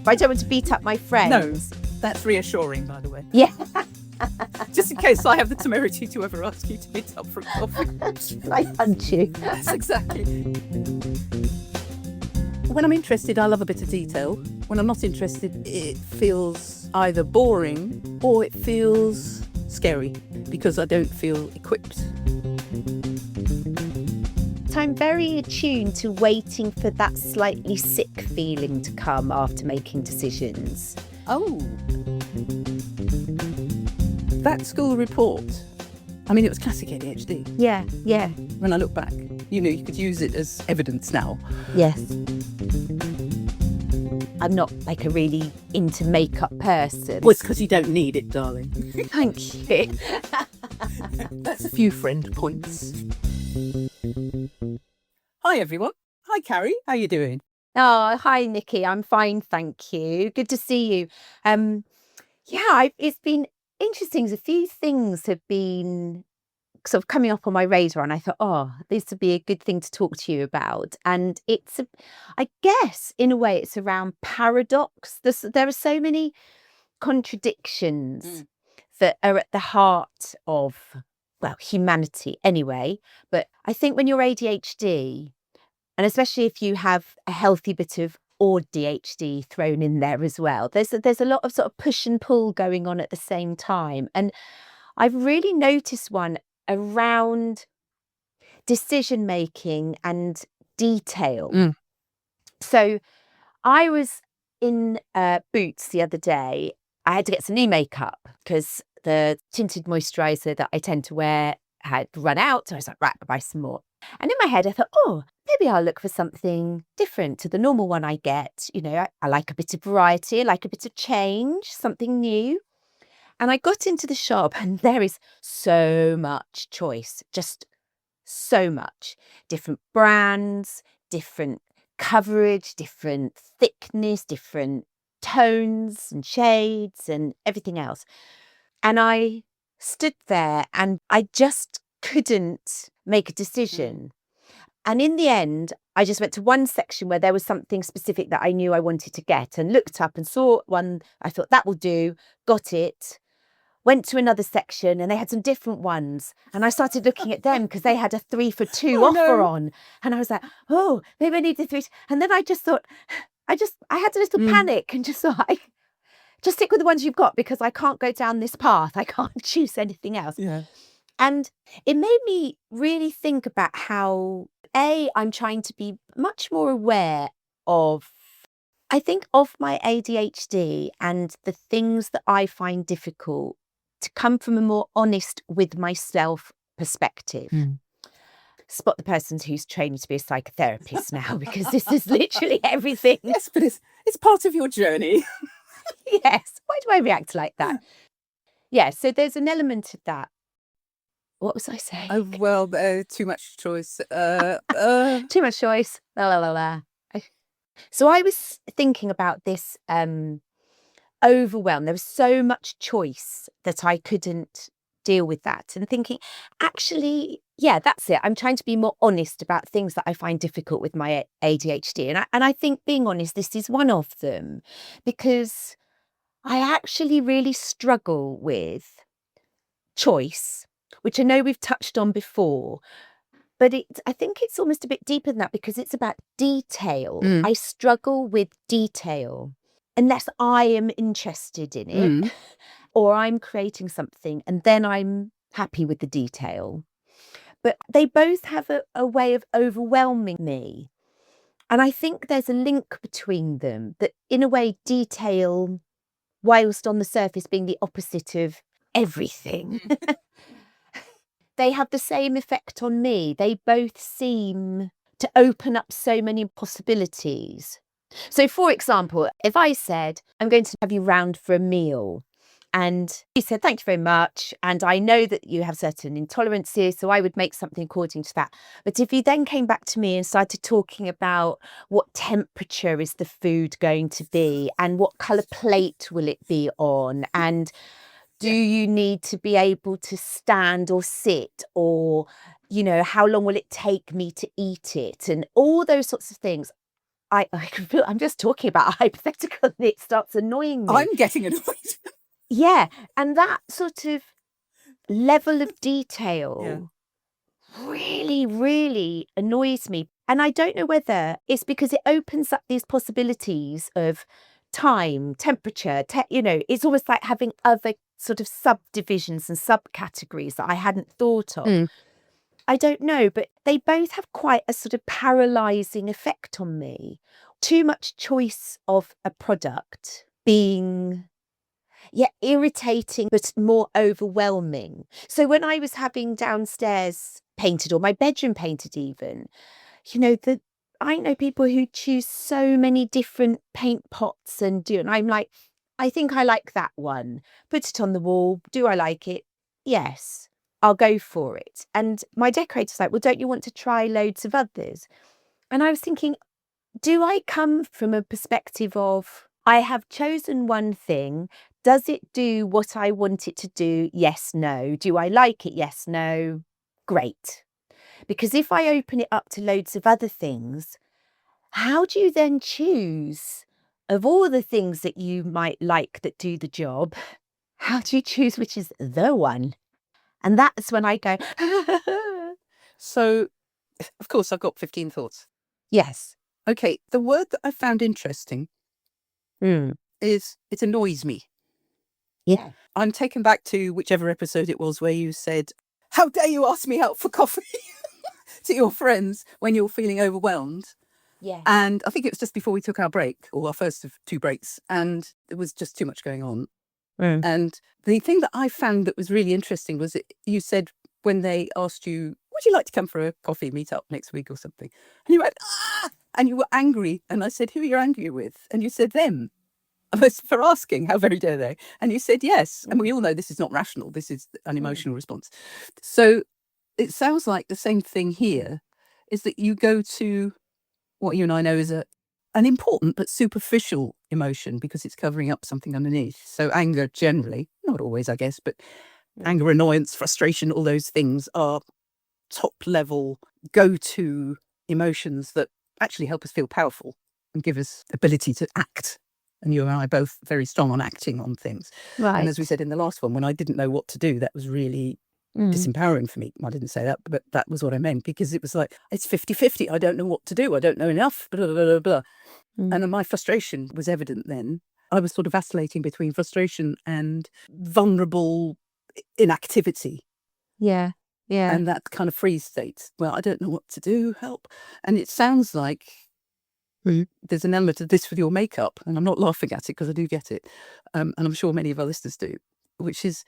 But I don't want to beat up my friends. No, that's reassuring, by the way. Yeah. Just in case I have the temerity to ever ask you to meet up for a coffee. I punch you. That's exactly. When I'm interested, I love a bit of detail. When I'm not interested, it feels either boring or it feels scary because I don't feel equipped. So I'm very attuned to waiting for that slightly sick feeling to come after making decisions. Oh. That school report, I mean, it was classic ADHD. Yeah. When I look back, you could use it as evidence now. Yes. I'm not like a really into makeup person. Well, it's because you don't need it, darling. Thank you. That's a few friend points. Hi, everyone. Hi, Carrie. How you doing? Oh, hi, Nicky. I'm fine, thank you. Good to see you. It's been interesting. A few things have been sort of coming up on my radar, and I thought, this would be a good thing to talk to you about. And I guess, in a way, it's around paradox. There are so many contradictions that are at the heart of, humanity anyway. But I think when you're ADHD, and especially if you have a healthy bit of ADHD thrown in there as well, there's a lot of sort of push and pull going on at the same time. And I've really noticed one around decision making and detail. So I was in Boots the other day. I had to get some new makeup because the tinted moisturiser that I tend to wear had run out. So I was like, right, I'll buy some more. And in my head, I thought, maybe I'll look for something different to the normal one I get. I like a bit of variety, I like a bit of change, something new. And I got into the shop and there is so much choice, just so much. Different brands, different coverage, different thickness, different tones and shades and everything else. And I stood there and I just couldn't make a decision. And in the end, I just went to one section where there was something specific that I knew I wanted to get and looked up and saw one. I thought that will do, got it. Went to another section and they had some different ones. And I started looking at them because they had a 3 for 2 offer on. And I was like, maybe I need the 3. And then I just thought, I had a little panic and just thought, just stick with the ones you've got because I can't go down this path. I can't choose anything else. Yeah. And it made me really think about how, I'm trying to be much more aware of my ADHD and the things that I find difficult to come from a more honest with myself perspective. Spot the person who's training to be a psychotherapist now, because this is literally everything. Yes, but it's part of your journey. Yes. Why do I react like that? Yeah, so there's an element of that. What was I saying? Oh, well, too much choice. Too much choice. La, la, la, la. So I was thinking about this overwhelm. There was so much choice that I couldn't deal with that. And thinking, actually, yeah, that's it. I'm trying to be more honest about things that I find difficult with my ADHD. And I think being honest, this is one of them, because I actually really struggle with choice, which I know we've touched on before. But I think it's almost a bit deeper than that, because it's about detail. I struggle with detail unless I am interested in it or I'm creating something and then I'm happy with the detail. But they both have a way of overwhelming me. And I think there's a link between them, that in a way detail, whilst on the surface being the opposite of everything, they have the same effect on me. They both seem to open up so many possibilities. So, for example, if I said, I'm going to have you round for a meal, and you said, thank you very much, and I know that you have certain intolerances, so I would make something according to that. But if you then came back to me and started talking about what temperature is the food going to be, and what colour plate will it be on, and do you need to be able to stand or sit, or, how long will it take me to eat it, and all those sorts of things, I can feel I'm just talking about a hypothetical and it starts annoying me. I'm getting annoyed. Yeah, and that sort of level of detail really, really annoys me. And I don't know whether it's because it opens up these possibilities of time, temperature, it's almost like having other sort of subdivisions and subcategories that I hadn't thought of. I don't know, but they both have quite a sort of paralyzing effect on me. Too much choice of a product being irritating, but more overwhelming. So when I was having downstairs painted or my bedroom painted even, I know people who choose so many different paint pots and I'm like, I think I like that one. Put it on the wall. Do I like it? Yes, I'll go for it. And my decorator's like, well, don't you want to try loads of others? And I was thinking, do I come from a perspective of I have chosen one thing? Does it do what I want it to do? Yes, no. Do I like it? Yes, no. Great. Because if I open it up to loads of other things, how do you then choose of all the things that you might like that do the job? How do you choose which is the one? And that's when I go, So, of course, I've got 15 thoughts. yes. Okay, the word that I found interesting is it annoys me. Yeah. I'm taken back to whichever episode it was where you said, how dare you ask me out for coffee to your friends when you're feeling overwhelmed? Yeah. And I think it was just before we took our break, or our first of 2 breaks, and there was just too much going on. And the thing that I found that was really interesting was you said when they asked you, would you like to come for a coffee meet up next week or something? And you went, ah! And you were angry. And I said, who are you angry with? And you said, them. I was for asking, how very dare they? And you said, yes. And we all know this is not rational. This is an emotional response. So it sounds like the same thing here is that you go to what you and I know is an important but superficial emotion because it's covering up something underneath. So anger generally, not always, I guess, but anger, annoyance, frustration, all those things are top level go-to emotions that actually help us feel powerful and give us ability to act. And you and I are both very strong on acting on things. Right. And as we said in the last one, when I didn't know what to do, that was really disempowering for me. I didn't say that, but that was what I meant, because it was like, it's 50-50. I don't know what to do. I don't know enough, blah, blah, blah, blah. And my frustration was evident then. I was sort of vacillating between frustration and vulnerable inactivity. Yeah. Yeah. And that kind of freeze state. Well, I don't know what to do. Help. And it sounds like there's an element of this with your makeup. And I'm not laughing at it because I do get it. And I'm sure many of our listeners do, which is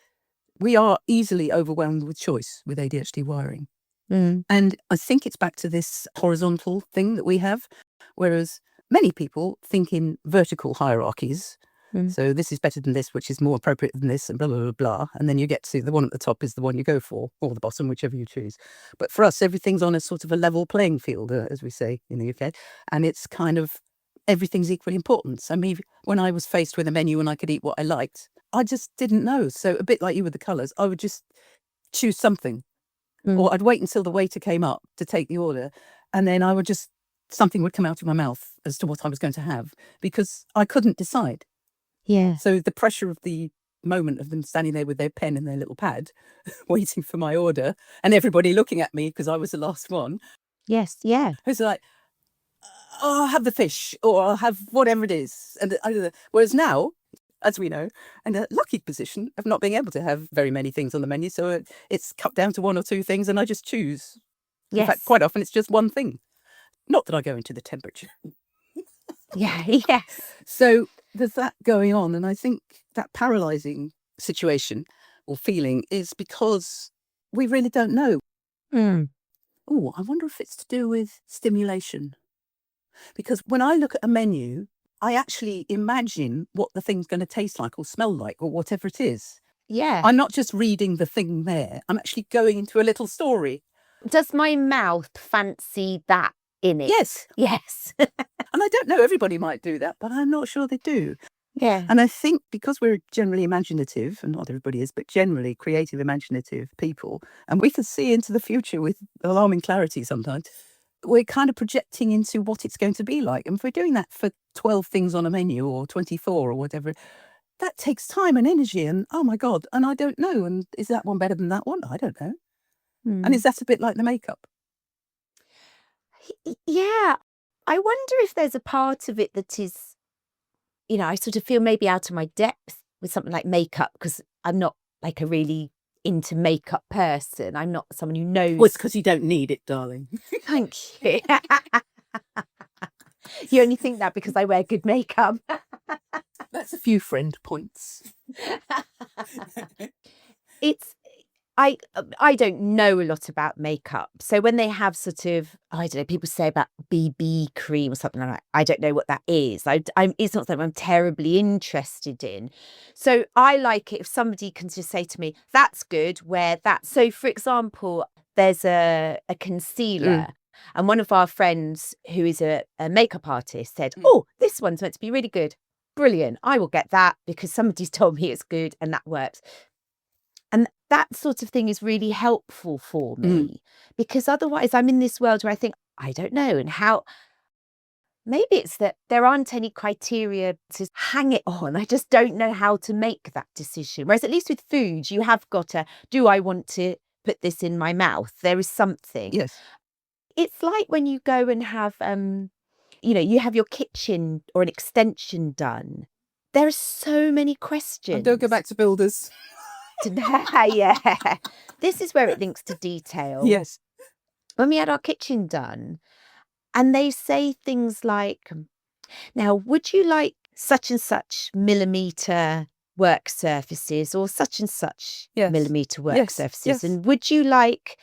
we are easily overwhelmed with choice with ADHD wiring. And I think it's back to this horizontal thing that we have, whereas many people think in vertical hierarchies. So this is better than this, which is more appropriate than this, and blah, blah, blah, blah. And then you get to the one at the top is the one you go for, or the bottom, whichever you choose. But for us, everything's on a sort of a level playing field, as we say in the UK. And it's kind of, everything's equally important. So when I was faced with a menu and I could eat what I liked, I just didn't know. So a bit like you with the colours, I would just choose something. Or I'd wait until the waiter came up to take the order. And then something would come out of my mouth as to what I was going to have, because I couldn't decide. Yeah. So the pressure of the moment of them standing there with their pen and their little pad waiting for my order, and everybody looking at me because I was the last one. Yes. Yeah. It was like, oh, I'll have the fish, or I'll have whatever it is. And whereas now, as we know, in a lucky position of not being able to have very many things on the menu, so it's cut down to 1 or 2 things, and I just choose. Yes. In fact, quite often it's just one thing. Not that I go into the temperature. Yeah. Yes. So there's that going on. And I think that paralyzing situation or feeling is because we really don't know. Oh, I wonder if it's to do with stimulation. Because when I look at a menu, I actually imagine what the thing's going to taste like or smell like or whatever it is. Yeah. I'm not just reading the thing there. I'm actually going into a little story. Does my mouth fancy that in it? Yes. Yes. And I don't know, everybody might do that, but I'm not sure they do. Yeah. And I think because we're generally imaginative, and not everybody is, but generally creative, imaginative people, and we can see into the future with alarming clarity sometimes, we're kind of projecting into what it's going to be like. And if we're doing that for 12 things on a menu or 24 or whatever, that takes time and energy. And oh my God, and I don't know. And is that one better than that one? I don't know. And is that a bit like the makeup? Yeah. I wonder if there's a part of it that is, I sort of feel maybe out of my depth with something like makeup, because I'm not like a really into makeup person. I'm not someone who knows. Well, it's because you don't need it, darling. Thank you. You only think that because I wear good makeup. That's a few friend points. I don't know a lot about makeup. So when they have sort of, I don't know, people say about BB cream or something like that, I don't know what that is. It's not something I'm terribly interested in. So I like it if somebody can just say to me, that's good, wear that. So for example, there's a concealer. And one of our friends who is a makeup artist said, oh, this one's meant to be really good. Brilliant. I will get that because somebody's told me it's good and that works. And that sort of thing is really helpful for me because otherwise I'm in this world where I think, I don't know. And how, maybe it's that there aren't any criteria to hang it on. I just don't know how to make that decision. Whereas at least with food, you have got a, do I want to put this in my mouth? There is something. Yes. It's like when you go and have, you have your kitchen or an extension done. There are so many questions. And don't go back to builders. Yeah. This is where it links to detail. Yes. When we had our kitchen done, and they say things like, now, would you like such and such millimeter work surfaces or such and such millimeter work surfaces? Yes. And would you like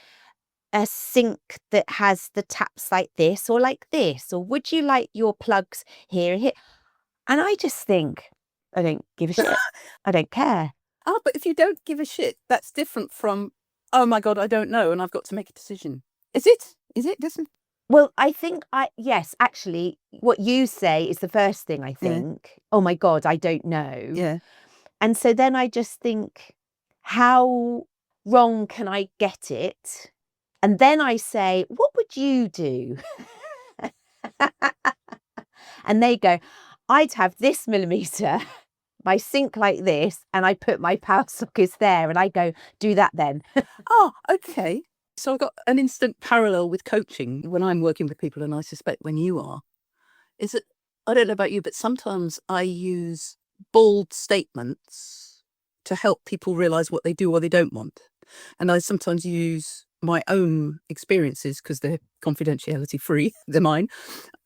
a sink that has the taps like this or like this? Or would you like your plugs here and here? And I just think, I don't give a shit. I don't care. But if you don't give a shit, that's different from, oh my God, I don't know, and I've got to make a decision. Is it? Doesn't? Well, I think yes, actually, what you say is the first thing I think. Oh my God, I don't know. Yeah. And so then I just think, how wrong can I get it? And then I say, what would you do? And they go, I'd have this millimeter, my sink like this, and I put my power sockets there, and I go, do that then. Oh, okay. So I've got an instant parallel with coaching when I'm working with people, and I suspect when you are, is that, I don't know about you, but sometimes I use bold statements to help people realise what they do or they don't want. And I sometimes use my own experiences because they're confidentiality free, they're mine.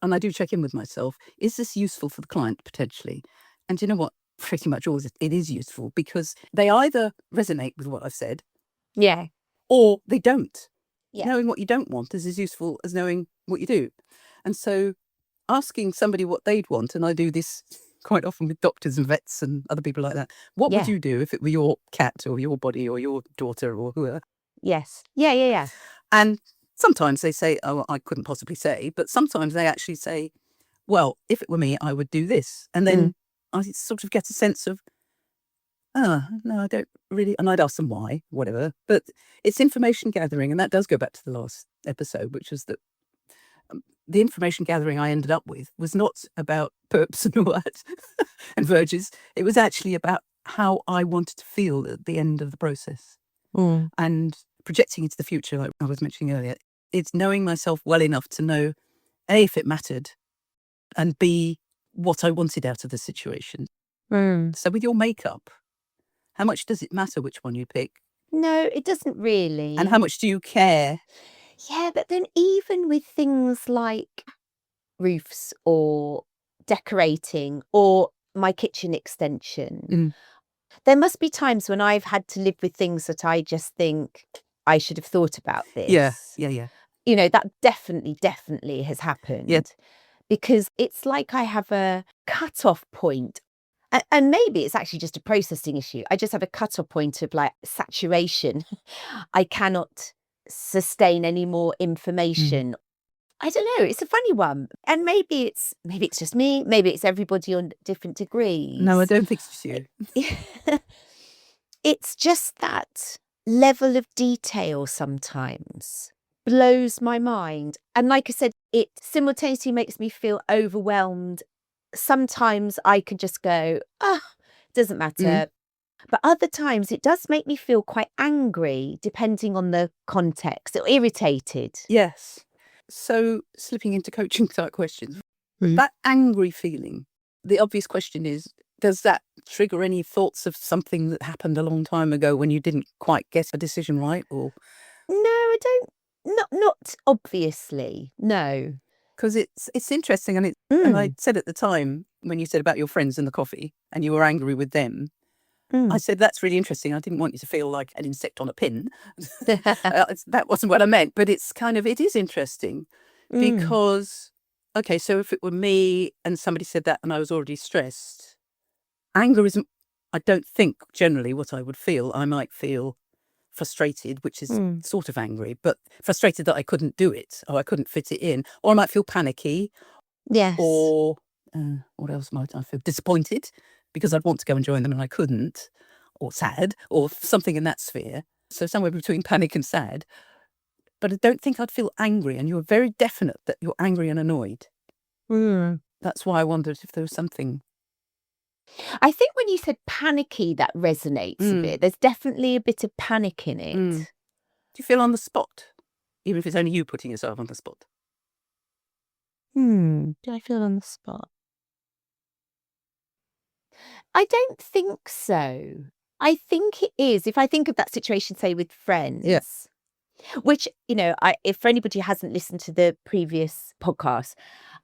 And I do check in with myself. Is this useful for the client potentially? And you know what? Pretty much always it is useful because they either resonate with what I've said. Yeah. Or they don't. Yeah. Knowing what you don't want is as useful as knowing what you do. And so asking somebody what they'd want, and I do this quite often with doctors and vets and other people like that. What would you do if it were your cat or your body or your daughter or whoever? Yes. Yeah. And sometimes they say, oh, I couldn't possibly say. But sometimes they actually say, well, if it were me, I would do this. And then I sort of get a sense of, no, I don't really. And I'd ask them why, whatever. But it's information gathering. And that does go back to the last episode, which was that the information gathering I ended up with was not about perps and all that and verges. It was actually about how I wanted to feel at the end of the process. And projecting into the future, like I was mentioning earlier, it's knowing myself well enough to know, A, if it mattered, and B, what I wanted out of the situation. So with your makeup, how much does it matter which one you pick? No, it doesn't really. And how much do you care? Yeah, but then even with things like roofs or decorating or my kitchen extension, there must be times when I've had to live with things that I just think I should have thought about this. Yeah. That definitely has happened. Yeah. Because it's like I have a cut-off point. And maybe it's actually just a processing issue. I just have a cut-off point of like saturation. I cannot sustain any more information. I don't know. It's a funny one. And maybe it's just me. Maybe it's everybody on different degrees. No, I don't think it's you. It's just that level of detail sometimes blows my mind. And like I said, it simultaneously makes me feel overwhelmed. Sometimes I can just go, doesn't matter. But other times it does make me feel quite angry, depending on the context, or irritated. Yes. So slipping into coaching type questions, that angry feeling, the obvious question is, does that trigger any thoughts of something that happened a long time ago when you didn't quite get a decision right? Or No, I don't. Not obviously. No. because it's interesting, and I said at the time when you said about your friends and the coffee, and you were angry with them, I said that's really interesting. I didn't want you to feel like an insect on a pin. That wasn't what I meant, but it is interesting because, okay, so if it were me and somebody said that and I was already stressed, anger isn't, I don't think generally what I would feel. I might feel frustrated, which is sort of angry, but frustrated that I couldn't do it, or I couldn't fit it in, or I might feel panicky. Yes. Or what else might I feel? Disappointed because I'd want to go and join them and I couldn't, or sad, or something in that sphere. So somewhere between panic and sad. But I don't think I'd feel angry, and you're very definite that you're angry and annoyed. That's why I wondered if there was something. I think when you said panicky, that resonates a bit. There's definitely a bit of panic in it. Do you feel on the spot? Even if it's only you putting yourself on the spot? Do I feel on the spot? I don't think so. I think it is. If I think of that situation, say with friends, which, if for anybody who hasn't listened to the previous podcast,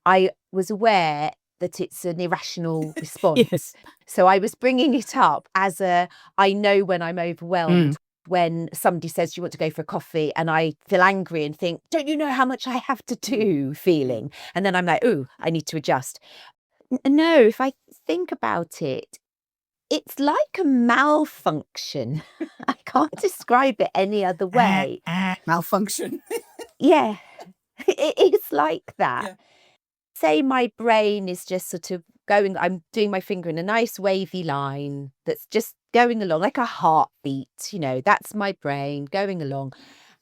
I was aware that it's an irrational response. Yes. So I was bringing it up as I know when I'm overwhelmed, when somebody says, "Do you want to go for a coffee?" and I feel angry and think, "Don't you know how much I have to do?" feeling. And then I'm like, "Ooh, I need to adjust." No, if I think about it, it's like a malfunction. I can't describe it any other way. Malfunction. Yeah, it is like that. Yeah. Say my brain is just sort of going, I'm doing my finger in a nice wavy line that's just going along like a heartbeat, that's my brain going along.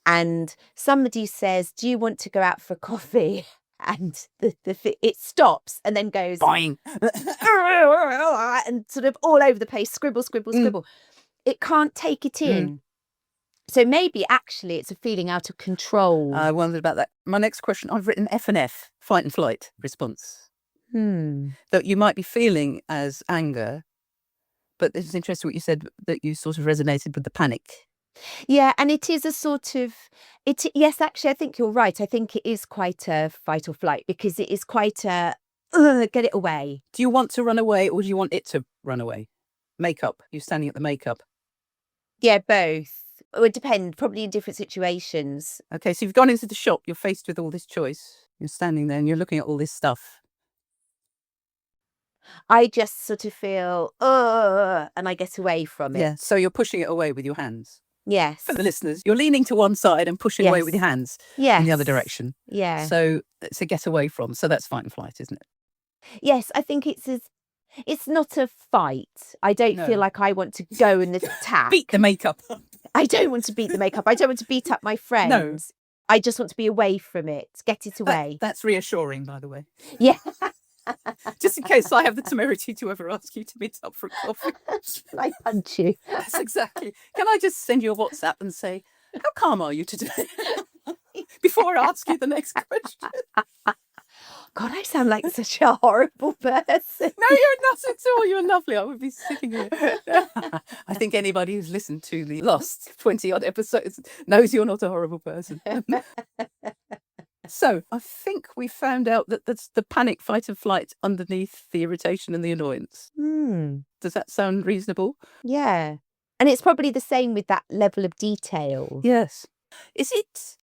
And somebody says, "Do you want to go out for coffee?" And it stops and then goes Boing. and sort of all over the place, scribble, scribble, scribble. It can't take it in. So maybe actually it's a feeling out of control. I wondered about that. My next question, I've written F&F, fight and flight response. That you might be feeling as anger, but it's interesting what you said, that you sort of resonated with the panic. Yeah, and it is a sort of, yes, actually, I think you're right. I think it is quite a fight or flight, because it is quite a, get it away. Do you want to run away, or do you want it to run away? Makeup, you're standing at the makeup. Yeah, both. It would depend, probably in different situations. Okay, so you've gone into the shop, you're faced with all this choice. You're standing there and you're looking at all this stuff. I just sort of feel, and I get away from it. Yeah, so you're pushing it away with your hands. Yes. For the listeners, you're leaning to one side and pushing away with your hands in the other direction. Yeah. So it's a get away from. So that's fight and flight, isn't it? Yes, I think it's not a fight. I don't feel like I want to go and attack. Beat the makeup. I don't want to beat the makeup. I don't want to beat up my friends. No. I just want to be away from it. Get it away. That's reassuring, by the way. Yeah. Just in case I have the temerity to ever ask you to meet up for a coffee. I punch you. That's exactly. Can I just send you a WhatsApp and say, how calm are you today? Before I ask you the next question. God, I sound like such a horrible person. No, you're not at all. You're lovely. I would be sitting here. I think anybody who's listened to the last 20-odd episodes knows you're not a horrible person. So I think we found out that that's the panic, fight and flight underneath the irritation and the annoyance. Does that sound reasonable? Yeah. And it's probably the same with that level of detail. Yes. Is it...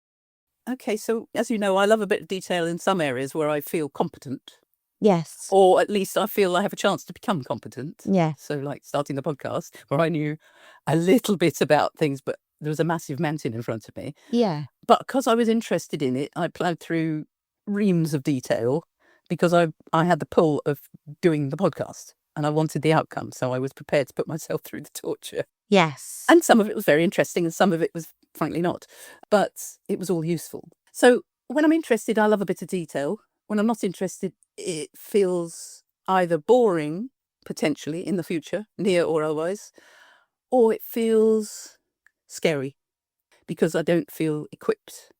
Okay, so as you know, I love a bit of detail in some areas where I feel competent. Yes. Or at least I feel I have a chance to become competent. Yeah. So like starting the podcast where I knew a little bit about things, but there was a massive mountain in front of me. Yeah. But because I was interested in it, I ploughed through reams of detail because I had the pull of doing the podcast and I wanted the outcome. So I was prepared to put myself through the torture. Yes. And some of it was very interesting and some of it was frankly not. But it was all useful. So when I'm interested, I love a bit of detail. When I'm not interested, it feels either boring, potentially, in the future, near or otherwise, or it feels scary because I don't feel equipped.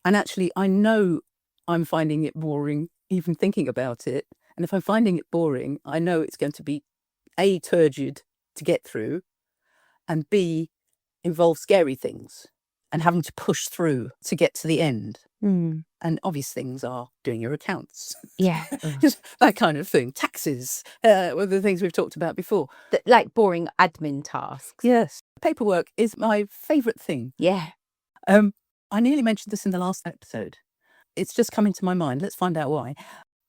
And actually, I know I'm finding it boring, even thinking about it. And if I'm finding it boring, I know it's going to be A, turgid to get through, and B, involve scary things and having to push through to get to the end. Mm. And obvious things are doing your accounts. Yeah. Just that kind of thing. Taxes, were the things we've talked about before. Like boring admin tasks. Yes. Paperwork is my favourite thing. Yeah. I nearly mentioned this in the last episode. It's just come into my mind. Let's find out why.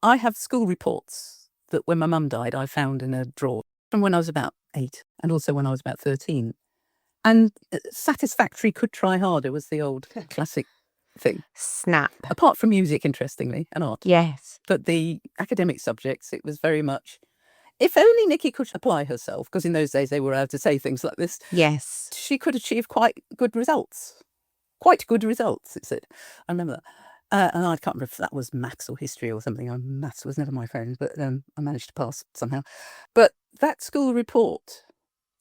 I have school reports that when my mum died, I found in a drawer from when I was about 8 and also when I was about 13. And satisfactory could try harder was the old classic thing. Snap. Apart from music, interestingly, and art. Yes. But the academic subjects, it was very much, if only Nicky could apply herself, because in those days they were allowed to say things like this, Yes. she could achieve quite good results. Quite good results, it said. I remember that. And I can't remember if that was maths or history or something. Maths was never my friend, but I managed to pass somehow. But that school report,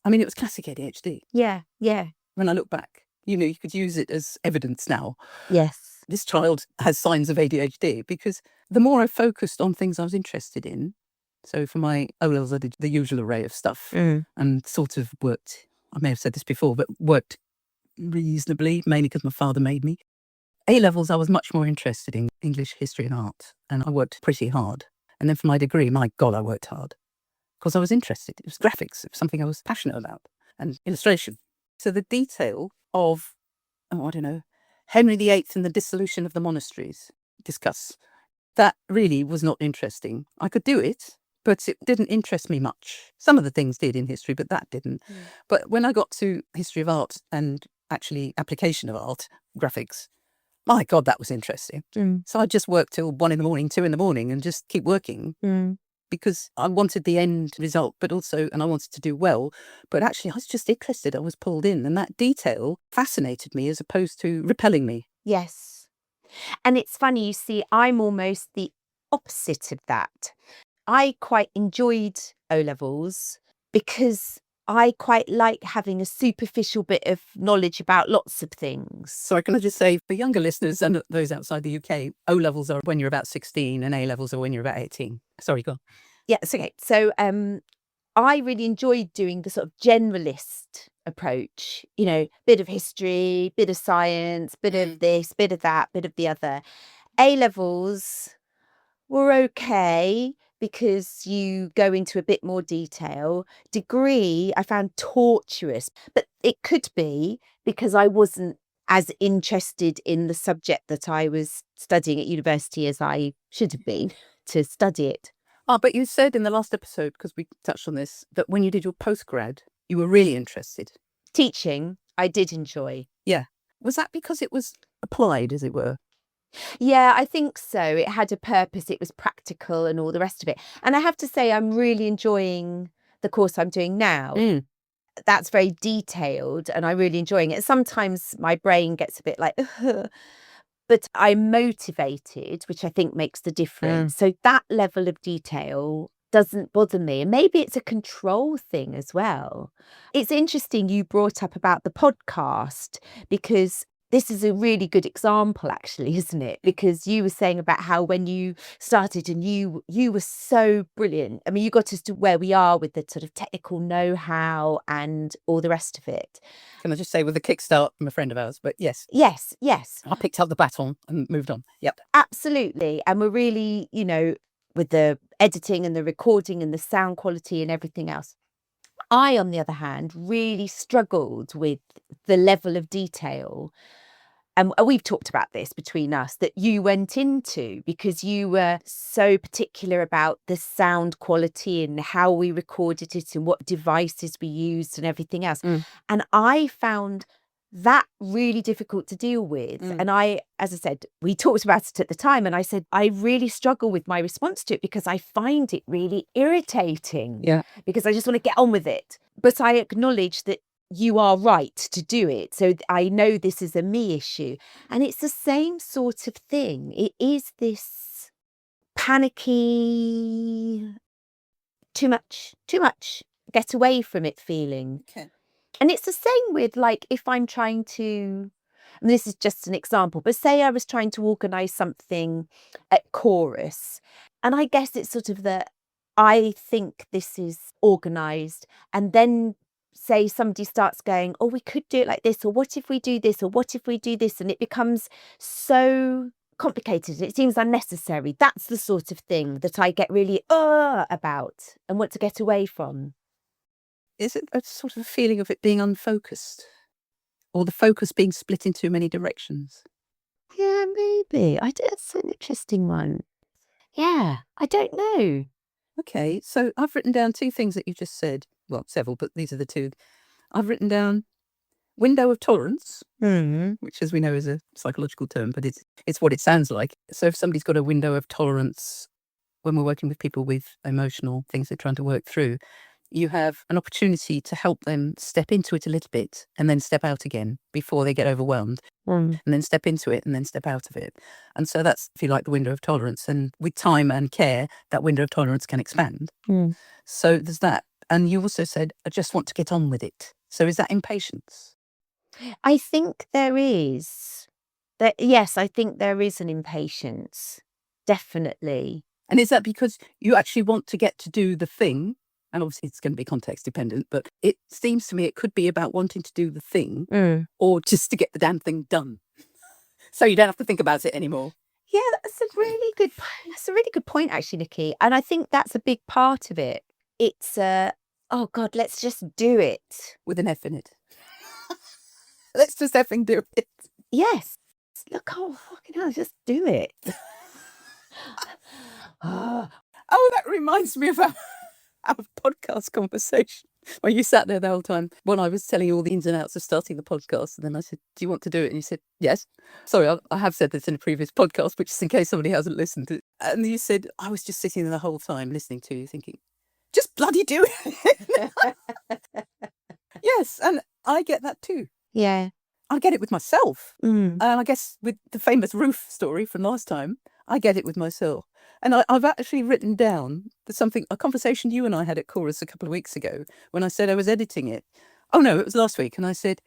I mean, it was classic ADHD. Yeah. Yeah. When I look back, you could use it as evidence now. Yes. This child has signs of ADHD because the more I focused on things I was interested in, so for my O-levels I did the usual array of stuff and sort of worked, I may have said this before, but worked reasonably, mainly because my father made me. A-levels I was much more interested in English, history and art, and I worked pretty hard. And then for my degree, my God, I worked hard because I was interested. It was graphics, it was something I was passionate about, and illustration. So the detail of, Henry VIII and the dissolution of the monasteries, discuss. That really was not interesting. I could do it, but it didn't interest me much. Some of the things did in history, but that didn't. But when I got to history of art and actually application of art, graphics, my God, that was interesting. So I just worked till 1 a.m, 2 a.m, and just keep working because I wanted the end result, but also, and I wanted to do well. But actually, I was just interested. I was pulled in, and that detail fascinated me as opposed to repelling me. Yes. And it's funny, you see, I'm almost the opposite of that. I quite enjoyed O-levels because I quite like having a superficial bit of knowledge about lots of things. So can I just say, for younger listeners and those outside the UK, O-levels are when you're about 16 and A-levels are when you're about 18. Sorry, go on. Yeah, it's okay. So I really enjoyed doing the sort of generalist approach, bit of history, bit of science, bit of this, bit of that, bit of the other. A-levels were okay because you go into a bit more detail. Degree, I found torturous, but it could be because I wasn't as interested in the subject that I was studying at university as I should have been to study it. But you said in the last episode, because we touched on this, that when you did your postgrad, you were really interested. Teaching, I did enjoy. Yeah. Was that because it was applied, as it were? Yeah, I think so. It had a purpose. It was practical and all the rest of it. And I have to say, I'm really enjoying the course I'm doing now. That's very detailed and I'm really enjoying it. Sometimes my brain gets a bit like, ugh. But I'm motivated, which I think makes the difference. So that level of detail doesn't bother me. And maybe it's a control thing as well. It's interesting you brought up about the podcast because this is a really good example, actually, isn't it? Because you were saying about how when you started and you were so brilliant. I mean, you got us to where we are with the sort of technical know-how and all the rest of it. Can I just say with a kickstart from a friend of ours? But yes. Yes. I picked up the baton and moved on. Yep. Absolutely. And we're really, with the editing and the recording and the sound quality and everything else. I, on the other hand, really struggled with the level of detail. And we've talked about this between us that you went into because you were so particular about the sound quality and how we recorded it and what devices we used and everything else. And I found that really difficult to deal with. And I, as I said, we talked about it at the time and I said, I really struggle with my response to it because I find it really irritating. Yeah. Because I just want to get on with it. But I acknowledge that you are right to do it. So I know this is a me issue. And it's the same sort of thing. It is this panicky, too much, get away from it feeling. Okay. And it's the same with, like, if I'm trying to, and this is just an example, but say I was trying to organise something at chorus, and I guess it's sort of that I think this is organised, and then say somebody starts going, oh, we could do it like this, or what if we do this, or what if we do this, and it becomes so complicated, it seems unnecessary. That's the sort of thing that I get really about and want to get away from. Is it a sort of a feeling of it being unfocused? Or the focus being split in too many directions? Yeah, maybe. That's an interesting one. Yeah, I don't know. Okay, so I've written down two things that you just said. Well, several, but these are the two. I've written down window of tolerance, which, as we know, is a psychological term, but it's what it sounds like. So if somebody's got a window of tolerance when we're working with people with emotional things they're trying to work through, you have an opportunity to help them step into it a little bit and then step out again before they get overwhelmed, and then step into it and then step out of it. And so that's, if you like, the window of tolerance. And with time and care, that window of tolerance can expand. So there's that. And you also said, I just want to get on with it. So is that impatience? I think there is. Yes, I think there is an impatience. Definitely. And is that because you actually want to get to do the thing? And obviously it's going to be context dependent, but it seems to me it could be about wanting to do the thing or just to get the damn thing done. So you don't have to think about it anymore. Yeah, that's a really good point, actually, Nicky. And I think that's a big part of it. It's oh God, let's just do it. With an F in it. Let's just effing do it. Yes. Look, oh fucking hell, just do it. Oh, that reminds me of our podcast conversation where you sat there the whole time when I was telling you all the ins and outs of starting the podcast. And then I said, do you want to do it? And you said, yes. Sorry, I have said this in a previous podcast, but just in case somebody hasn't listened to it. And you said, I was just sitting there the whole time listening to you thinking, just bloody do it. Yes, and I get that too. Yeah. I get it with myself. And I guess with the famous roof story from last time, I get it with myself. And I've actually written down a conversation you and I had at Chorus a couple of weeks ago when I said I was editing it. Oh no, it was last week. And I said,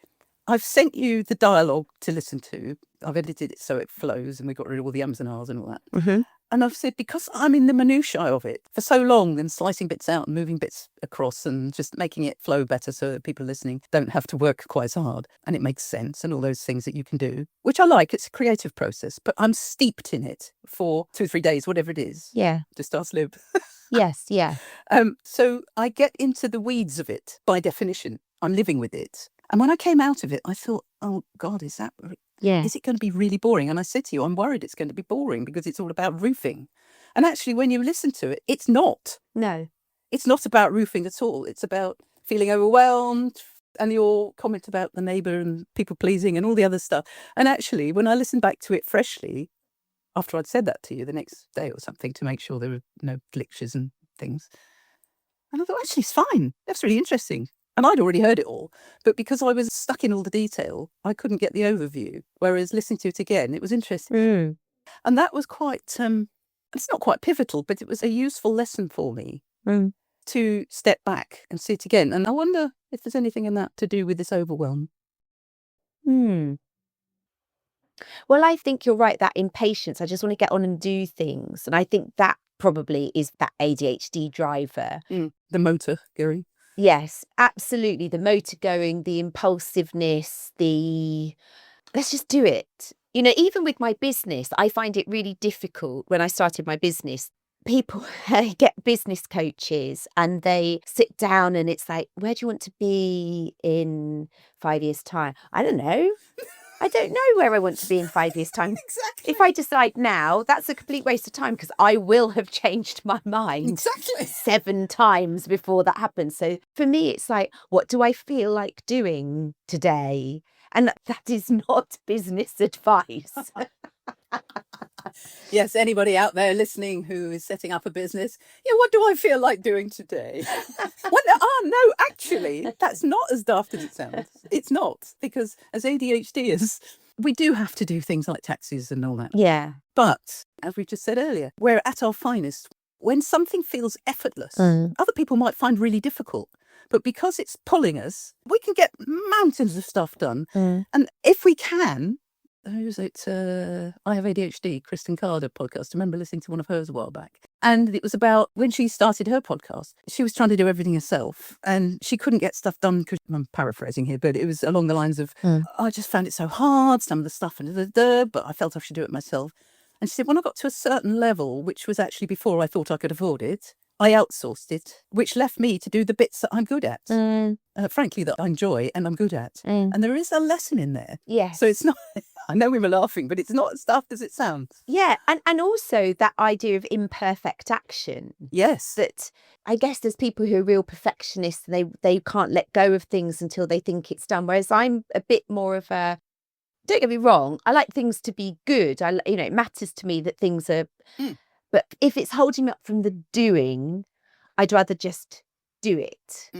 I've sent you the dialogue to listen to. I've edited it so it flows and we got rid of all the ums and ahs and all that. And I've said, because I'm in the minutiae of it for so long and slicing bits out and moving bits across and just making it flow better so that people listening don't have to work quite as hard and it makes sense and all those things that you can do, which I like. It's a creative process, but I'm steeped in it for 2 or 3 days, whatever it is. Yeah. To start live. Yes, yeah. So I get into the weeds of it by definition. I'm living with it. And when I came out of it, I thought, oh God, is it going to be really boring? And I said to you, I'm worried it's going to be boring because it's all about roofing. And actually, when you listen to it, it's not. No. It's not about roofing at all. It's about feeling overwhelmed and your comment about the neighbour and people pleasing and all the other stuff. And actually, when I listened back to it freshly, after I'd said that to you the next day or something to make sure there were no glitches and things, and I thought, actually, it's fine. That's really interesting. And I'd already heard it all, but because I was stuck in all the detail, I couldn't get the overview. Whereas listening to it again, it was interesting. And that was quite, it's not quite pivotal, but it was a useful lesson for me to step back and see it again. And I wonder if there's anything in that to do with this overwhelm. Well, I think you're right, that impatience, I just want to get on and do things. And I think that probably is that ADHD driver. The motor, Gary. Yes, absolutely. The motor going, the impulsiveness, let's just do it. You know, even with my business, I find it really difficult when I started my business. People get business coaches and they sit down and it's like, where do you want to be in 5 years' time? I don't know. I don't know where I want to be in 5 years' time. Exactly. If I decide now, that's a complete waste of time because I will have changed my mind 7 times before that happens. So for me, it's like, what do I feel like doing today? And that is not business advice. Yes, anybody out there listening who is setting up a business, yeah, what do I feel like doing today? No, actually, that's not as daft as it sounds. It's not, because as ADHDers, we do have to do things like taxis and all that. Yeah. But, as we just said earlier, we're at our finest when something feels effortless. Other people might find really difficult. But because it's pulling us, we can get mountains of stuff done. And if we can, who's it? I Have ADHD, Kristen Carter podcast. I remember listening to one of hers a while back. And it was about when she started her podcast, she was trying to do everything herself and she couldn't get stuff done because, I'm paraphrasing here, but it was along the lines of, I just found it so hard, some of the stuff, but I felt I should do it myself. And she said, when I got to a certain level, which was actually before I thought I could afford it, I outsourced it, which left me to do the bits that I'm good at, frankly, that I enjoy and I'm good at. And there is a lesson in there. Yes. So it's not, I know we were laughing, but it's not as daft as it sounds. Yeah. And also that idea of imperfect action. Yes. That I guess there's people who are real perfectionists and they can't let go of things until they think it's done. Whereas I'm a bit more of a, don't get me wrong, I like things to be good. It matters to me that things are... But if it's holding me up from the doing, I'd rather just do it.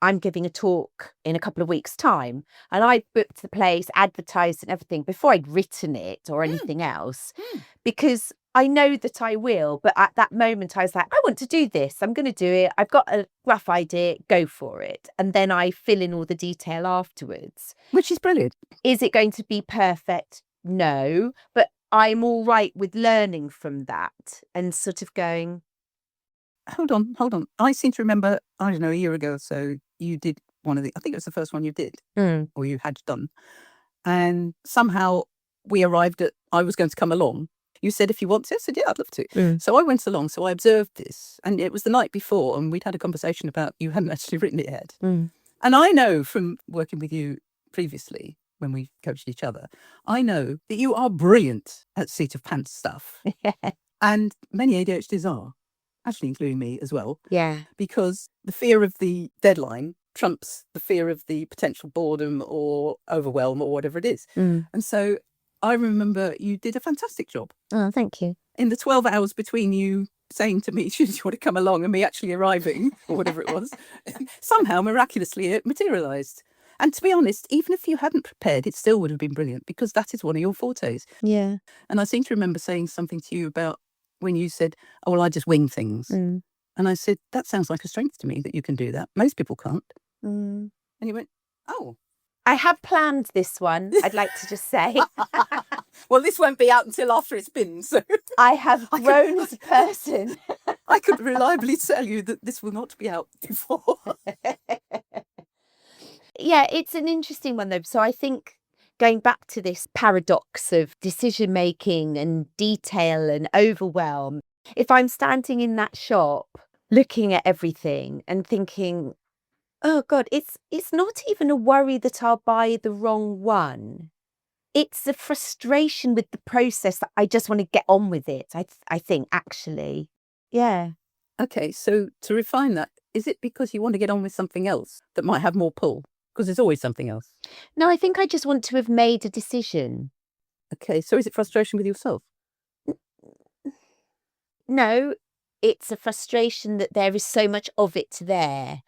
I'm giving a talk in a couple of weeks' time and I booked the place, advertised and everything before I'd written it or anything else because I know that I will. But at that moment, I was like, I want to do this. I'm going to do it. I've got a rough idea. Go for it. And then I fill in all the detail afterwards. Which is brilliant. Is it going to be perfect? No. But I'm all right with learning from that and sort of going... Hold on. I seem to remember, I don't know, a year ago or so, you did one of I think it was the first one you did, or you had done. And somehow we arrived at, I was going to come along. You said, if you want to, I said, yeah, I'd love to. So I went along, so I observed this. And it was the night before, and we'd had a conversation about you hadn't actually written it yet. And I know from working with you previously, when we coached each other, I know that you are brilliant at seat of pants stuff. And many ADHDs are, actually including me as well. Yeah. Because the fear of the deadline trumps the fear of the potential boredom or overwhelm or whatever it is. And so I remember you did a fantastic job. Oh, thank you. In the 12 hours between you saying to me, do you want to come along, and me actually arriving, or whatever it was, somehow miraculously it materialised. And to be honest, even if you hadn't prepared, it still would have been brilliant because that is one of your fortes. Yeah. And I seem to remember saying something to you about when you said, oh, well, I just wing things. And I said, that sounds like a strength to me that you can do that. Most people can't. And you went, oh. I have planned this one, I'd like to just say. Well, this won't be out until after it's been. So I have grown as a person. I could reliably tell you that this will not be out before. Yeah, it's an interesting one, though. So I think going back to this paradox of decision making and detail and overwhelm, if I'm standing in that shop looking at everything and thinking, oh God, it's not even a worry that I'll buy the wrong one. It's a frustration with the process that I just want to get on with it. I think actually. Yeah. Okay, so to refine that, is it because you want to get on with something else that might have more pull? Because there's always something else. No, I think I just want to have made a decision. Okay, so is it frustration with yourself? No, it's a frustration that there is so much of it there.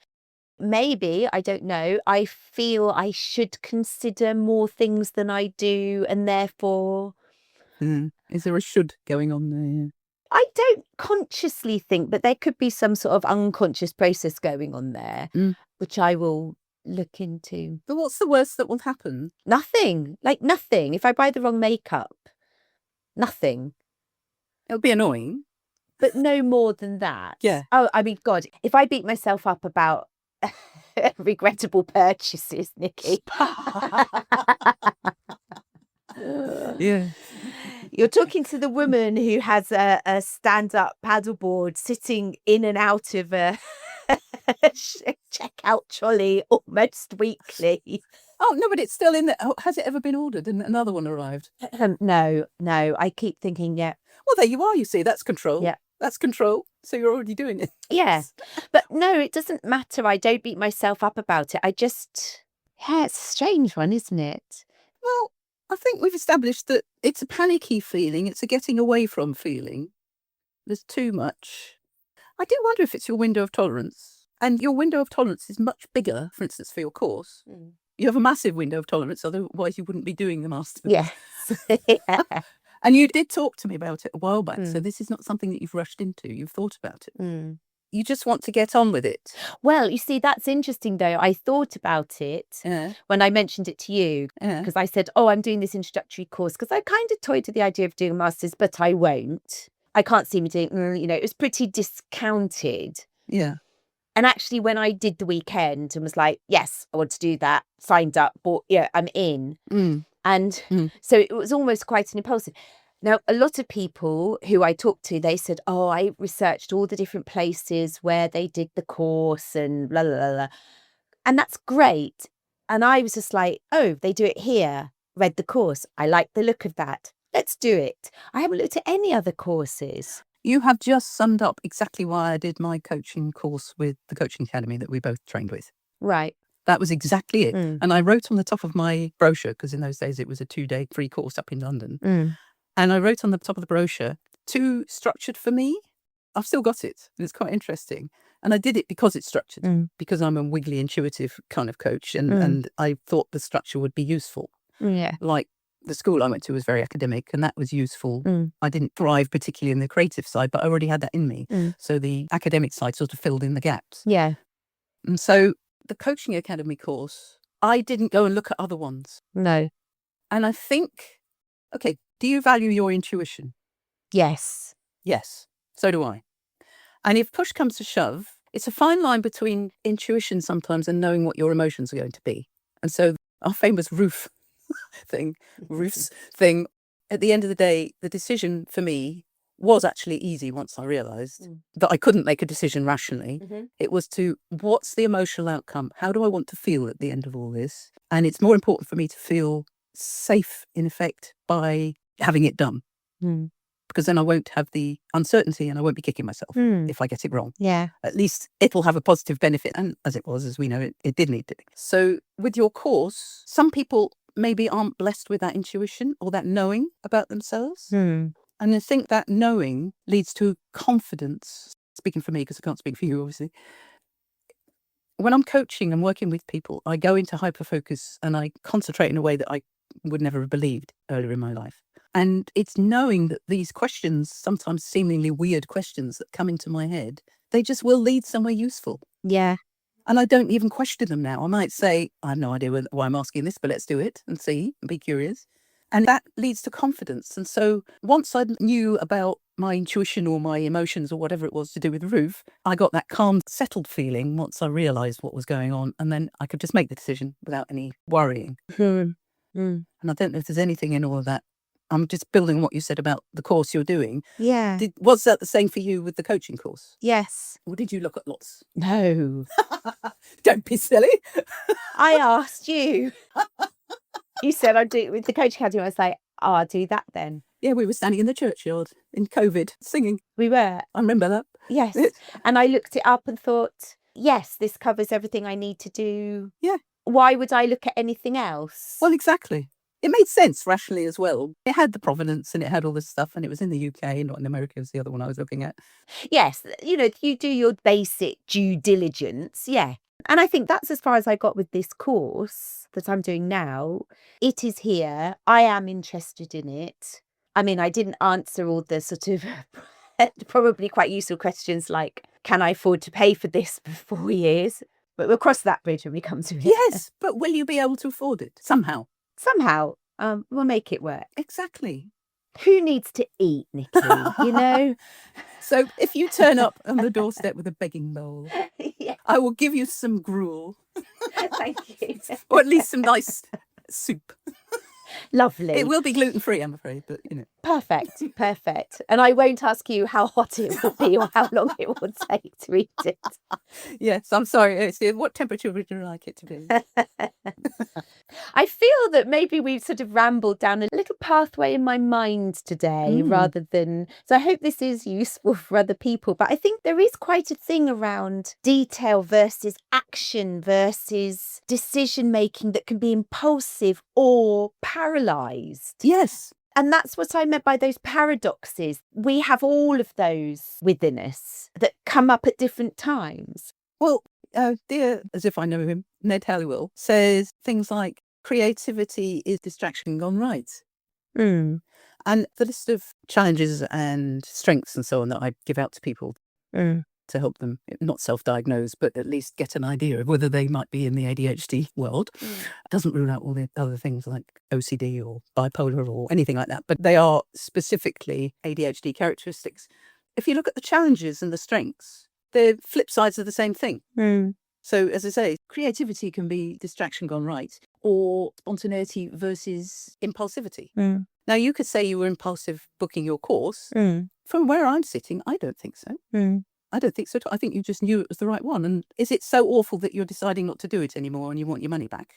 Maybe, I don't know, I feel I should consider more things than I do, and therefore... Is there a should going on there? I don't consciously think, but there could be some sort of unconscious process going on there, which I will look into. But what's the worst that will happen? Nothing. Like nothing. If I buy the wrong makeup, nothing. It'll be annoying. But no more than that. Yeah. Oh, I mean, God, if I beat myself up about regrettable purchases, Nicky. Yeah. You're talking to the woman who has a stand-up paddleboard sitting in and out of a checkout trolley almost weekly. Oh, no, but it's still in there. Oh, has it ever been ordered and another one arrived? No. I keep thinking, yeah. Well, there you are, you see. That's control. Yeah. That's control. So you're already doing it. Yeah. But no, it doesn't matter. I don't beat myself up about it. I just... Yeah, it's a strange one, isn't it? Well, I think we've established that it's a panicky feeling. It's a getting away from feeling. There's too much. I do wonder if it's your window of tolerance. And your window of tolerance is much bigger, for instance, for your course. You have a massive window of tolerance, otherwise you wouldn't be doing the masters. Yes. Yeah. And you did talk to me about it a while back, so this is not something that you've rushed into. You've thought about it. You just want to get on with it. Well, you see, that's interesting, though. I thought about it when I mentioned it to you, because I said, oh, I'm doing this introductory course, because I kind of toyed with the idea of doing a master's, but I won't. I can't see me doing, it was pretty discounted. Yeah. And actually, when I did the weekend and was like, yes, I want to do that, signed up, bought, I'm in. And so it was almost quite an impulsive. Now, a lot of people who I talked to, they said, oh, I researched all the different places where they did the course and blah, blah, blah, blah. And that's great. And I was just like, oh, they do it here. Read the course. I like the look of that. Let's do it. I haven't looked at any other courses. You have just summed up exactly why I did my coaching course with the Coaching Academy that we both trained with. Right. That was exactly it. And I wrote on the top of my brochure, because in those days it was a 2-day free course up in London. And I wrote on the top of the brochure, too structured for me. I've still got it. And it's quite interesting. And I did it because it's structured, because I'm a wiggly, intuitive kind of coach. And I thought the structure would be useful. Yeah. Like the school I went to was very academic, and that was useful. I didn't thrive particularly in the creative side, but I already had that in me. So the academic side sort of filled in the gaps. Yeah. And so the Coaching Academy course, I didn't go and look at other ones. No. And I think, okay, do you value your intuition? Yes. Yes. So do I. And if push comes to shove, it's a fine line between intuition sometimes and knowing what your emotions are going to be. And so our famous roofs thing, at the end of the day, the decision for me was actually easy once I realised that I couldn't make a decision rationally. It was to, what's the emotional outcome? How do I want to feel at the end of all this? And it's more important for me to feel safe, in effect, by having it done. Because then I won't have the uncertainty and I won't be kicking myself if I get it wrong. Yeah. At least it'll have a positive benefit. And as it was, as we know, it did need to. So with your course, some people maybe aren't blessed with that intuition or that knowing about themselves. And I think that knowing leads to confidence. Speaking for me, because I can't speak for you, obviously. When I'm coaching and working with people, I go into hyperfocus and I concentrate in a way that I would never have believed earlier in my life. And it's knowing that these questions, sometimes seemingly weird questions that come into my head, they just will lead somewhere useful. Yeah. And I don't even question them now. I might say, I have no idea why I'm asking this, but let's do it and see and be curious. And that leads to confidence. And so once I knew about my intuition or my emotions or whatever it was to do with the roof, I got that calm, settled feeling once I realised what was going on. And then I could just make the decision without any worrying. And I don't know if there's anything in all of that. I'm just building on what you said about the course you're doing. Yeah. Was that the same for you with the coaching course? Yes. Or did you look at lots? No. Don't be silly. I asked you. You said I'd do it with the Coaching Academy. I was like, oh, I'll do that then. Yeah, we were standing in the churchyard in COVID singing. We were. I remember that. Yes. And I looked it up and thought, yes, this covers everything I need to do. Yeah. Why would I look at anything else? Well, exactly. It made sense rationally as well. It had the provenance and it had all this stuff, and it was in the UK, not in America, was the other one I was looking at. Yes, you do your basic due diligence, yeah. And I think that's as far as I got with this course that I'm doing now. It is here. I am interested in it. I mean, I didn't answer all the sort of probably quite useful questions like, can I afford to pay for this for 4 years? But we'll cross that bridge when we come to it. Yes, but will you be able to afford it somehow? Somehow, we'll make it work. Exactly. Who needs to eat, Nicky, So if you turn up on the doorstep with a begging bowl, Yeah. I will give you some gruel. Thank you. Or at least some nice soup. Lovely. It will be gluten-free, I'm afraid, but Perfect. And I won't ask you how hot it will be or how long it will take to eat it. Yes, I'm sorry. What temperature would you like it to be? I feel that maybe we've sort of rambled down a little pathway in my mind today rather than... So I hope this is useful for other people. But I think there is quite a thing around detail versus action versus decision-making that can be impulsive or paralyzing paralysed. Yes. And that's what I meant by those paradoxes. We have all of those within us that come up at different times. Well, dear, as if I know him, Ned Halliwell, says things like creativity is distraction gone right. Mm. And the list of challenges and strengths and so on that I give out to people to help them not self-diagnose, but at least get an idea of whether they might be in the ADHD world. Doesn't rule out all the other things like OCD or bipolar or anything like that, but they are specifically ADHD characteristics. If you look at the challenges and the strengths, they're flip sides of the same thing. So, as I say, creativity can be distraction gone right, or spontaneity versus impulsivity. Now, you could say you were impulsive booking your course. From where I'm sitting, I don't think so. I don't think so. I think you just knew it was the right one. And is it so awful that you're deciding not to do it anymore and you want your money back?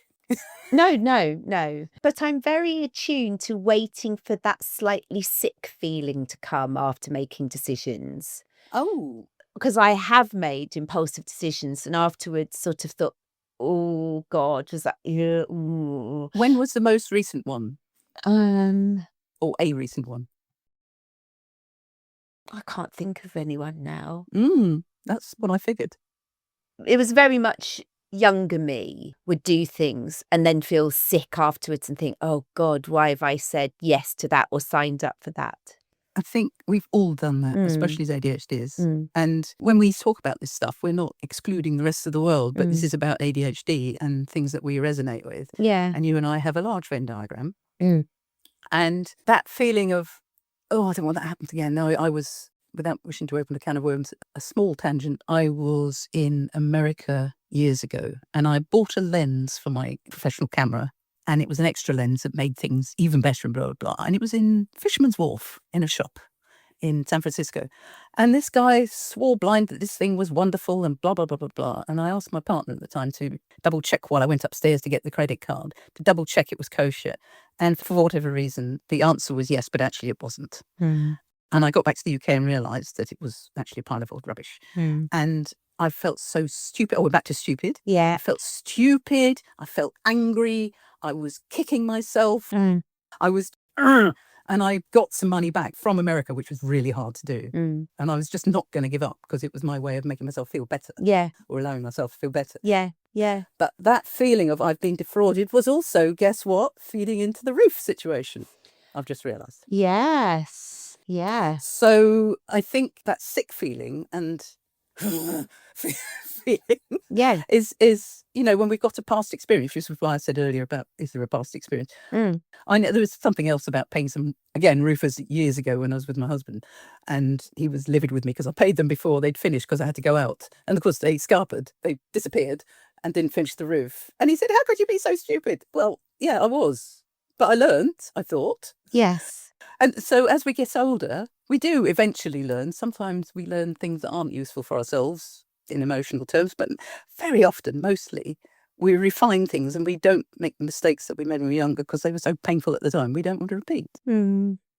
No. But I'm very attuned to waiting for that slightly sick feeling to come after making decisions. Oh. Because I have made impulsive decisions and afterwards sort of thought, oh God, was that? Yeah, ooh. When was the most recent one? Or a recent one? I can't think of anyone now. That's what I figured. It was very much younger me would do things and then feel sick afterwards and think, oh God, why have I said yes to that or signed up for that? I think we've all done that, especially as ADHDs. And when we talk about this stuff, we're not excluding the rest of the world, but this is about ADHD and things that we resonate with. Yeah. And you and I have a large Venn diagram. And that feeling of, oh, I don't want that to happen again. No, I was, without wishing to open a can of worms, a small tangent. I was in America years ago and I bought a lens for my professional camera. And it was an extra lens that made things even better and blah, blah, blah. And it was in Fisherman's Wharf in a shop in San Francisco. And this guy swore blind that this thing was wonderful and blah, blah, blah, blah, blah. And I asked my partner at the time to double check while I went upstairs to get the credit card, to double check it was kosher. And for whatever reason, the answer was yes, but actually it wasn't. And I got back to the UK and realised that it was actually a pile of old rubbish. And I felt so stupid. Oh, we're back to stupid. Yeah. I felt stupid. I felt angry. I was kicking myself. I was, and I got some money back from America, which was really hard to do. And I was just not going to give up because it was my way of making myself feel better. Yeah. Or allowing myself to feel better. Yeah. But that feeling of I've been defrauded was also, guess what? Feeding into the roof situation. I've just realised. Yes. Yeah. So I think that sick feeling and feeling is when we've got a past experience, which is why I said earlier about is there a past experience. I know there was something else about paying some roofers years ago when I was with my husband, and he was livid with me because I paid them before they'd finished because I had to go out, and of course they scarpered, they disappeared and didn't finish the roof. And he said, how could you be so stupid? Well, yeah, I was, but I learned, I thought. Yes. And so as we get older, we do eventually learn. Sometimes we learn things that aren't useful for ourselves in emotional terms, but very often, mostly, we refine things and we don't make the mistakes that we made when we were younger because they were so painful at the time. We don't want to repeat.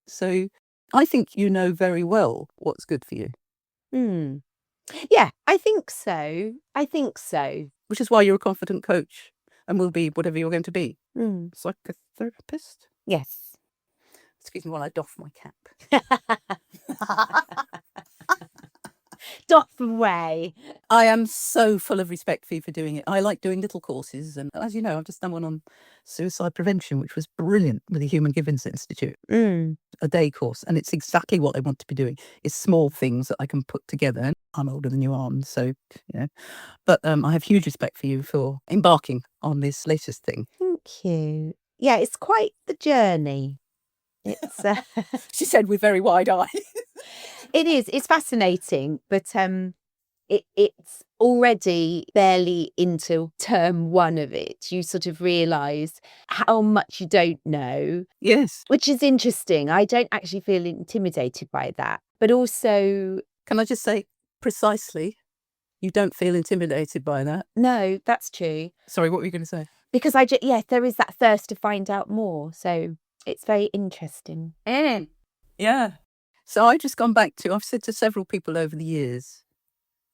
So I think you know very well what's good for you. Yeah, I think so. Which is why you're a confident coach and will be whatever you're going to be. Psychotherapist? Yes. Excuse me while I doff my cap. Doff away. I am so full of respect for you for doing it. I like doing little courses. And as you know, I've just done one on suicide prevention, which was brilliant with the Human Givens Institute. A day course. And it's exactly what I want to be doing. It's small things that I can put together. I'm older than you are, so, But I have huge respect for you for embarking on this latest thing. Thank you. Yeah, it's quite the journey. It's she said with very wide eyes. It is. It's fascinating, but it's already barely into term one of it. You sort of realise how much you don't know. Yes. Which is interesting. I don't actually feel intimidated by that. But also... Can I just say, precisely, you don't feel intimidated by that? No, that's true. Sorry, what were you going to say? Because there is that thirst to find out more. So it's very interesting. Yeah. So I've just gone back to, I've said to several people over the years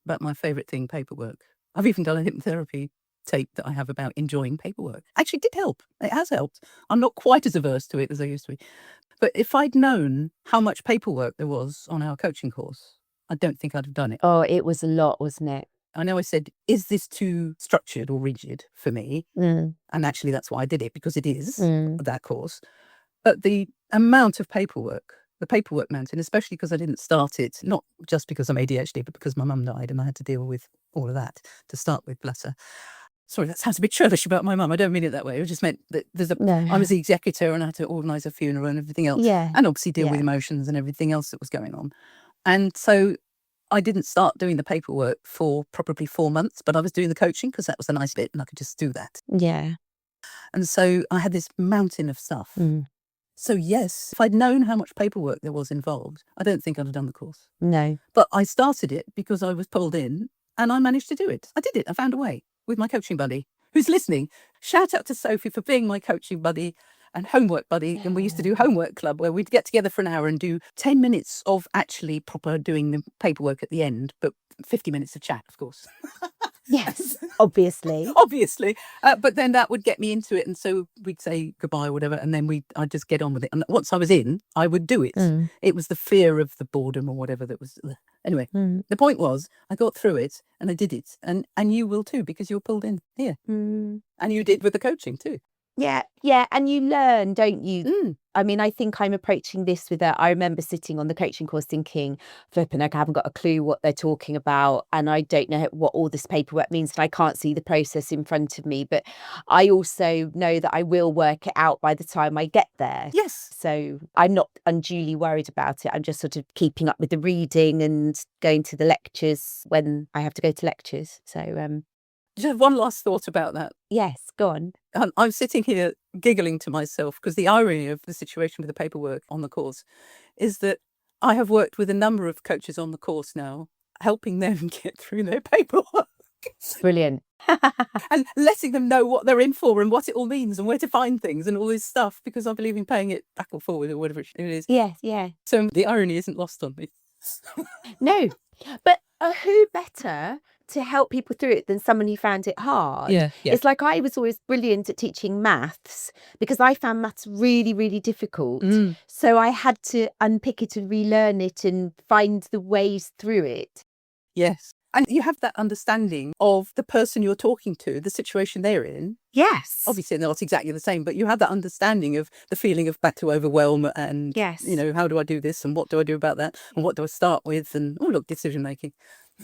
about my favourite thing, paperwork. I've even done a hypnotherapy tape that I have about enjoying paperwork actually did help. It has helped. I'm not quite as averse to it as I used to be. But if I'd known how much paperwork there was on our coaching course, I don't think I'd have done it. Oh, it was a lot, wasn't it? I know I said, is this too structured or rigid for me? Mm. And actually that's why I did it, because it is that course. But the amount of paperwork, the paperwork mountain, especially because I didn't start it, not just because I'm ADHD, but because my mum died and I had to deal with all of that to start with, bless her. Sorry, that sounds a bit churlish about my mum. I don't mean it that way. It just meant that I was the executor and I had to organise a funeral and everything else. Yeah. And obviously deal with emotions and everything else that was going on. And so I didn't start doing the paperwork for probably 4 months, but I was doing the coaching because that was a nice bit and I could just do that. Yeah. And so I had this mountain of stuff. So yes, if I'd known how much paperwork there was involved, I don't think I'd have done the course. No. But I started it because I was pulled in and I managed to do it. I did it. I found a way with my coaching buddy who's listening. Shout out to Sophie for being my coaching buddy and homework buddy. And we used to do homework club where we'd get together for an hour and do 10 minutes of actually proper doing the paperwork at the end, but 50 minutes of chat, of course. Yes, obviously. Obviously. But then that would get me into it. And so we'd say goodbye or whatever. And then I'd just get on with it. And once I was in, I would do it. It was the fear of the boredom or whatever that was. Anyway, the point was I got through it and I did it. And you will too, because you were pulled in here. And you did with the coaching too. Yeah. And you learn, don't you? I mean, I think I'm approaching this with I remember sitting on the coaching course thinking, flipping, I haven't got a clue what they're talking about. And I don't know what all this paperwork means. And I can't see the process in front of me. But I also know that I will work it out by the time I get there. Yes. So I'm not unduly worried about it. I'm just sort of keeping up with the reading and going to the lectures when I have to go to lectures. So, just have one last thought about that. Yes, go on. I'm sitting here giggling to myself because the irony of the situation with the paperwork on the course is that I have worked with a number of coaches on the course now, helping them get through their paperwork. Brilliant. And letting them know what they're in for and what it all means and where to find things and all this stuff, because I believe in paying it back or forward or whatever it is. Yes, yeah. So the irony isn't lost on me. No, but who better to help people through it than someone who found it hard? Yeah. It's like I was always brilliant at teaching maths because I found maths really, really difficult. So I had to unpick it and relearn it and find the ways through it. Yes. And you have that understanding of the person you're talking to, the situation they're in. Yes. Obviously, they're not exactly the same, but you have that understanding of the feeling of back to overwhelm and, Yes. you know, how do I do this and what do I do about that and what do I start with and, oh, look, decision making.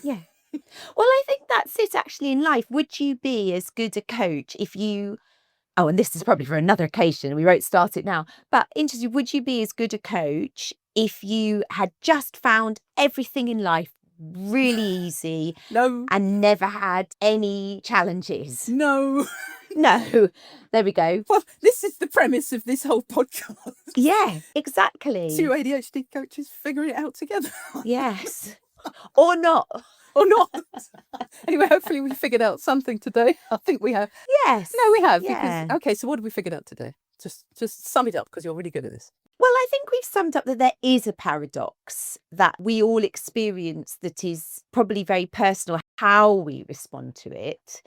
Yeah. Well, I think that's it actually in life. Would you be as good a coach if you... Oh, and this is probably for another occasion. We won't start it now. But interesting, would you be as good a coach if you had just found everything in life really easy? No. And never had any challenges? No. No. There we go. Well, this is the premise of this whole podcast. Yeah, exactly. Two ADHD coaches figuring it out together. Yes. Or not. Or not. Anyway, hopefully we figured out something today. I think we have. Yes. No, we have. Yeah. Because, okay, so what have we figured out today? Just sum it up, because you're really good at this. Well, I think we've summed up that there is a paradox that we all experience that is probably very personal, how we respond to it.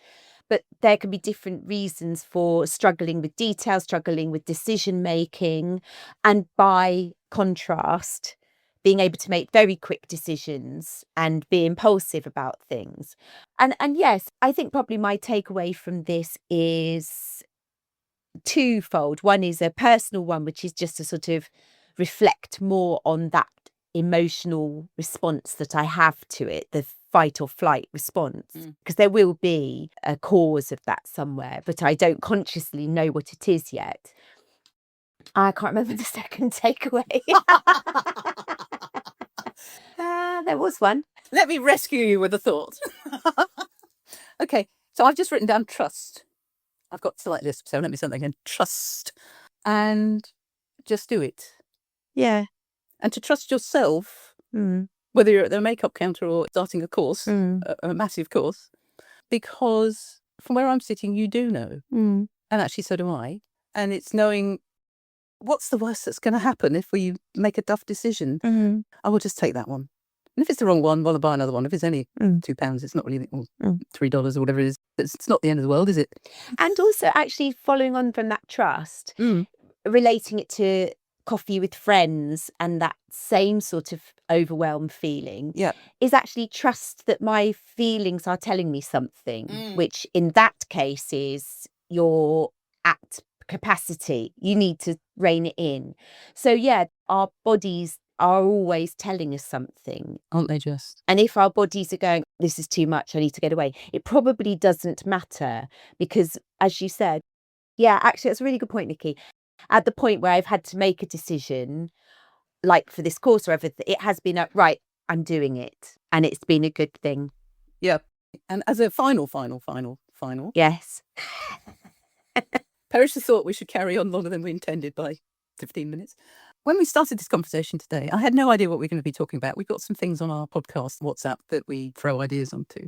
But there can be different reasons for struggling with detail, struggling with decision making, and by contrast, being able to make very quick decisions and be impulsive about things. And yes, I think probably my takeaway from this is twofold. One is a personal one, which is just to sort of reflect more on that emotional response that I have to it, the fight or flight response, because there will be a cause of that somewhere, but I don't consciously know what it is yet. I can't remember the second takeaway. There was one. Let me rescue you with a thought. Okay, so I've just written down trust. I've got to like this, so let me say that again. Trust. And just do it. Yeah. And to trust yourself, whether you're at the makeup counter or starting a course, a massive course, because from where I'm sitting, you do know. And actually, so do I. And it's knowing what's the worst that's going to happen if we make a tough decision. I will just take that one. And if it's the wrong one, well, I'll buy another one. If it's only £2, it's not really, or $3 or whatever it is. It's not the end of the world, is it? And also actually following on from that trust, relating it to coffee with friends and that same sort of overwhelmed feeling is actually trust that my feelings are telling me something, which in that case is you're at capacity. You need to rein it in. So yeah, our bodies are always telling us something. Aren't they just? And if our bodies are going, this is too much, I need to get away, it probably doesn't matter because, as you said, yeah, actually, that's a really good point, Nicky. At the point where I've had to make a decision, like for this course or everything, it has been right, I'm doing it. And it's been a good thing. Yeah. And as a final. Yes. Perish the thought we should carry on longer than we intended by 15 minutes. When we started this conversation today, I had no idea what we were going to be talking about. We've got some things on our podcast, WhatsApp, that we throw ideas onto.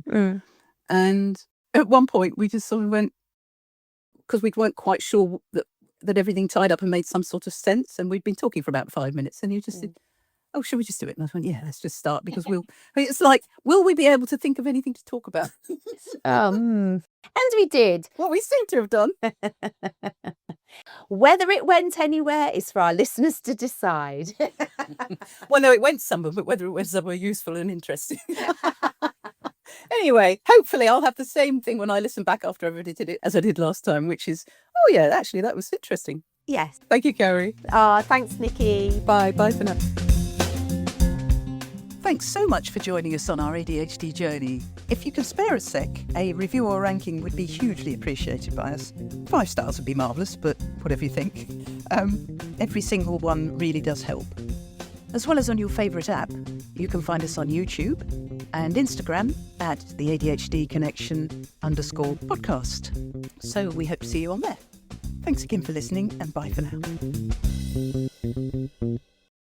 And at one point, we just sort of went, because we weren't quite sure that everything tied up and made some sort of sense. And we'd been talking for about 5 minutes. And you just said, oh, should we just do it? And I went, yeah, let's just start because it's like, will we be able to think of anything to talk about? And we did. Well, we seem to have done. Whether it went anywhere is for our listeners to decide. Well, no, it went somewhere, but whether it went somewhere useful and interesting. Anyway, hopefully I'll have the same thing when I listen back after I edited it as I did last time, which is, oh yeah, actually that was interesting. Yes. Thank you, Carrie. Thanks, Nicky. Bye for now. Thanks so much for joining us on our ADHD journey. If you can spare a sec, a review or ranking would be hugely appreciated by us. 5 stars would be marvellous, but whatever you think. Every single one really does help. As well as on your favourite app, you can find us on YouTube and Instagram at the ADHD Connection _podcast. So we hope to see you on there. Thanks again for listening and bye for now.